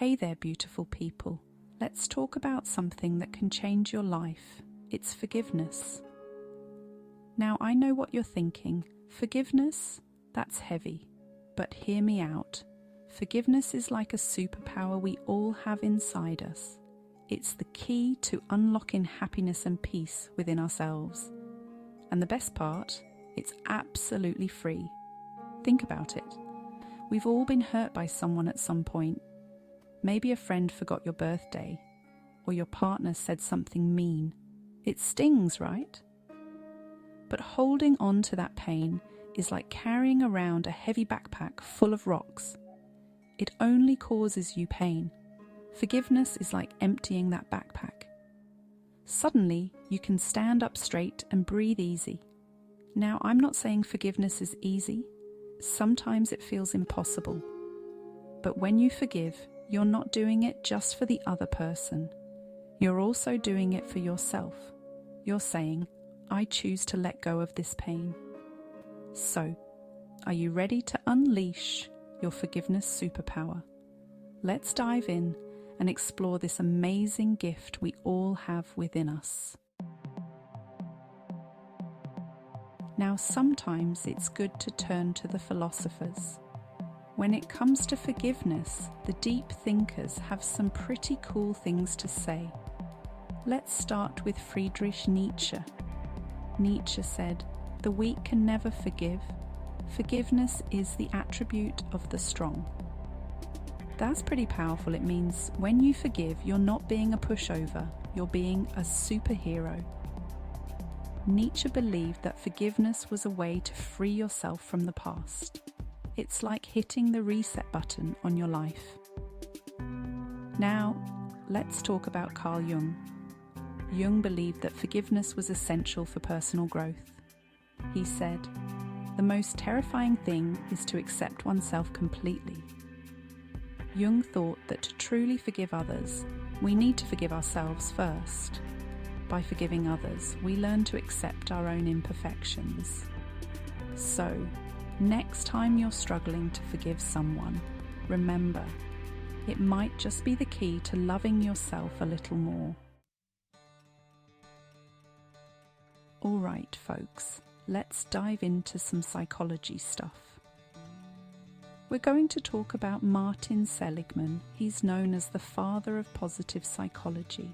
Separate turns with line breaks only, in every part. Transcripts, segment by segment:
Hey there, beautiful people. Let's talk about something that can change your life. It's forgiveness. Now, I know what you're thinking. Forgiveness? That's heavy. But hear me out. Forgiveness is like a superpower we all have inside us. It's the key to unlocking happiness and peace within ourselves. And the best part, it's absolutely free. Think about it. We've all been hurt by someone at some point. Maybe a friend forgot your birthday, or your partner said something mean. It stings, right? But holding on to that pain is like carrying around a heavy backpack full of rocks. It only causes you pain. Forgiveness is like emptying that backpack. Suddenly, you can stand up straight and breathe easy. Now, I'm not saying forgiveness is easy. Sometimes it feels impossible. But when you forgive, you're not doing it just for the other person. You're also doing it for yourself. You're saying, I choose to let go of this pain. So, are you ready to unleash your forgiveness superpower? Let's dive in and explore this amazing gift we all have within us. Now, sometimes it's good to turn to the philosophers. When it comes to forgiveness, the deep thinkers have some pretty cool things to say. Let's start with Friedrich Nietzsche. Nietzsche said, "The weak can never forgive. Forgiveness is the attribute of the strong." That's pretty powerful. It means when you forgive, you're not being a pushover, you're being a superhero. Nietzsche believed that forgiveness was a way to free yourself from the past. It's like hitting the reset button on your life. Now, let's talk about Carl Jung. Jung believed that forgiveness was essential for personal growth. He said, "The most terrifying thing is to accept oneself completely." Jung thought that to truly forgive others, we need to forgive ourselves first. By forgiving others, we learn to accept our own imperfections. So, next time you're struggling to forgive someone, remember, it might just be the key to loving yourself a little more. Alright, folks, let's dive into some psychology stuff. We're going to talk about Martin Seligman. He's known as the father of positive psychology.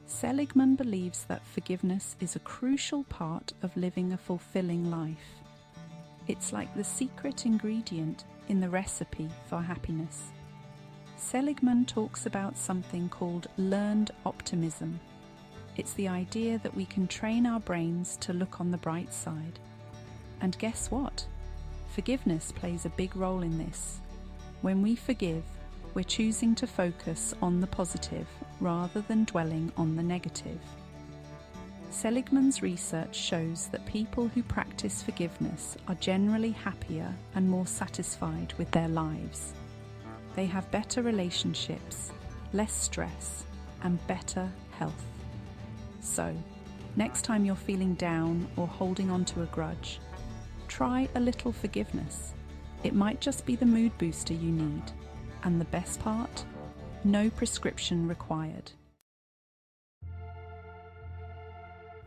Seligman believes that forgiveness is a crucial part of living a fulfilling life. It's like the secret ingredient in the recipe for happiness. Seligman talks about something called learned optimism. It's the idea that we can train our brains to look on the bright side. And guess what? Forgiveness plays a big role in this. When we forgive, we're choosing to focus on the positive rather than dwelling on the negative. Seligman's research shows that people who practice forgiveness are generally happier and more satisfied with their lives. They have better relationships, less stress, and better health. So, next time you're feeling down or holding on to a grudge, try a little forgiveness. It might just be the mood booster you need. And the best part? No prescription required.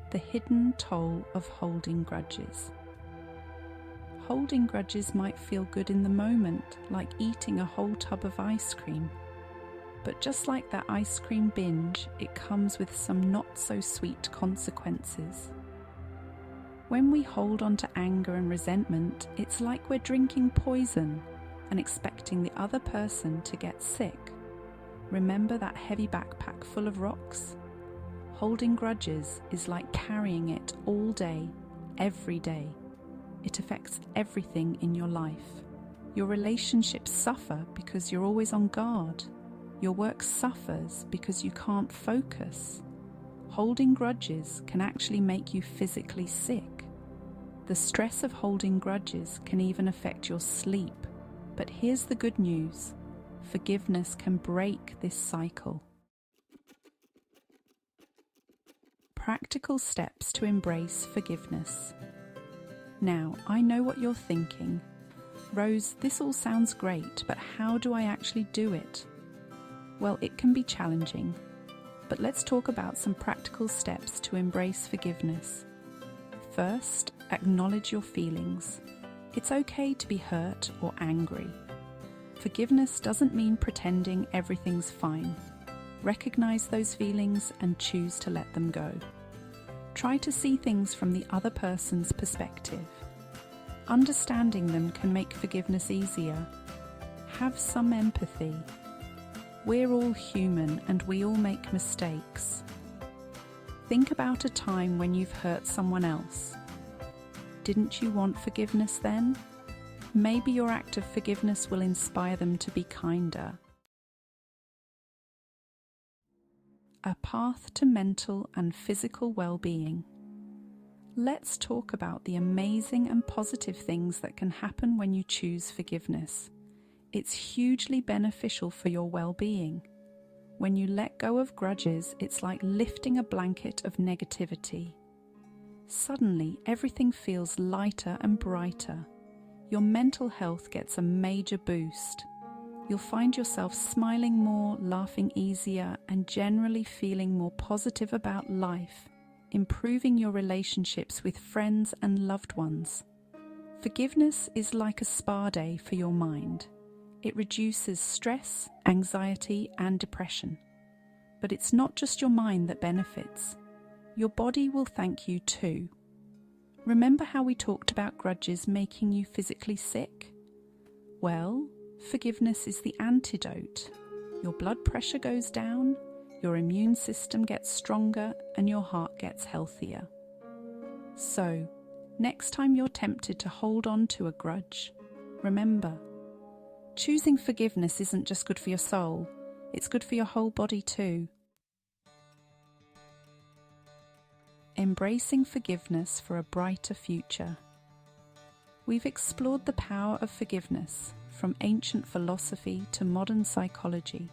The hidden toll of holding grudges. Holding grudges might feel good in the moment, like eating a whole tub of ice cream. But just like that ice cream binge, it comes with some not-so-sweet consequences. When we hold on to anger and resentment, it's like we're drinking poison and expecting the other person to get sick. Remember that heavy backpack full of rocks? Holding grudges is like carrying it all day, every day. It affects everything in your life. Your relationships suffer because you're always on guard. Your work suffers because you can't focus. Holding grudges can actually make you physically sick. The stress of holding grudges can even affect your sleep. But here's the good news. Forgiveness can break this cycle. Practical steps to embrace forgiveness. Now, I know what you're thinking. Rose, this all sounds great, but how do I actually do it? Well, it can be challenging, but let's talk about some practical steps to embrace forgiveness. First, acknowledge your feelings. It's okay to be hurt or angry. Forgiveness doesn't mean pretending everything's fine. Recognize those feelings and choose to let them go. Try to see things from the other person's perspective. Understanding them can make forgiveness easier. Have some empathy. We're all human and we all make mistakes. Think about a time when you've hurt someone else. Didn't you want forgiveness then? Maybe your act of forgiveness will inspire them to be kinder. A path to mental and physical well-being. Let's talk about the amazing and positive things that can happen when you choose forgiveness. It's hugely beneficial for your well-being. When you let go of grudges, it's like lifting a blanket of negativity. Suddenly, everything feels lighter and brighter. Your mental health gets a major boost. You'll find yourself smiling more, laughing easier, and generally feeling more positive about life, improving your relationships with friends and loved ones. Forgiveness is like a spa day for your mind. It reduces stress, anxiety, and depression. But it's not just your mind that benefits. Your body will thank you too. Remember how we talked about grudges making you physically sick? Well, forgiveness is the antidote. Your blood pressure goes down, your immune system gets stronger, and your heart gets healthier. So, next time you're tempted to hold on to a grudge, remember, choosing forgiveness isn't just good for your soul, it's good for your whole body too. Embracing forgiveness for a brighter future. We've explored the power of forgiveness, from ancient philosophy to modern psychology.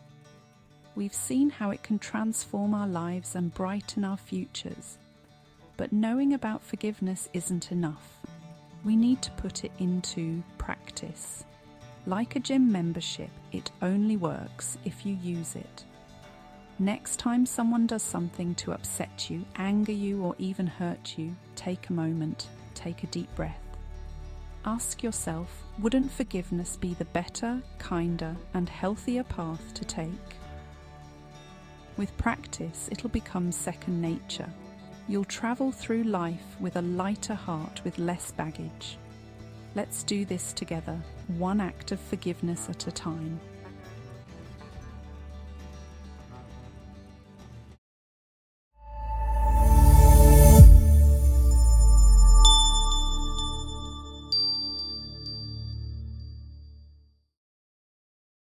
We've seen how it can transform our lives and brighten our futures. But knowing about forgiveness isn't enough. We need to put it into practice. Like a gym membership, it only works if you use it. Next time someone does something to upset you, anger you, or even hurt you, take a moment, take a deep breath. Ask yourself, wouldn't forgiveness be the better, kinder, and healthier path to take? With practice, it'll become second nature. You'll travel through life with a lighter heart with less baggage. Let's do this together, one act of forgiveness at a time.